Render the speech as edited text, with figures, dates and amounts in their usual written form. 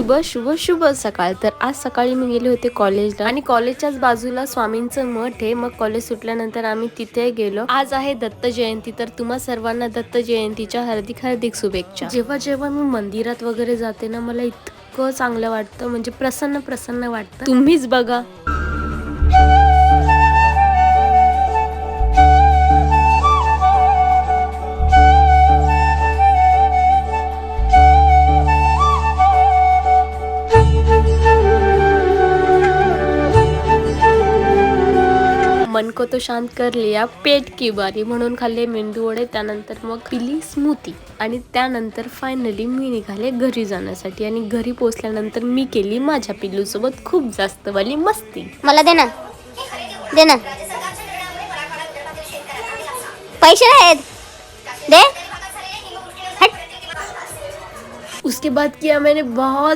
शुभ शुभ शुभ सकाळ. तर आज सकाळी मी गेले होते कॉलेजला आणि कॉलेजच्याच बाजूला स्वामींचं मठ आहे. मग कॉलेज सुटल्यानंतर आम्ही तिथे गेलो. आज आहे दत्त जयंती, तर तुम्हा सर्वांना दत्त जयंतीच्या हार्दिक हार्दिक शुभेच्छा. जेव्हा जेव्हा मी मंदिरात वगैरे जाते ना, मला इतकं चांगलं वाटतं, म्हणजे प्रसन्न प्रसन्न वाटतं. तुम्हीच बघा. मन को तो शांत कर लिया, पेट की बारी म्हणून खाल्ले मेंदू वडे, त्यानंतर मग पिली स्मूथी आणि त्यानंतर फायनली मी निघाले घरी जाण्यासाठी. आणि घरी पोहोचल्यानंतर मी केली माझ्या पिल्लू सोबत खूप जास्त वाली मस्ती. मला दे ना, दे ना, पैसे आहेत दे. उसके बाद किया मैंने बहुत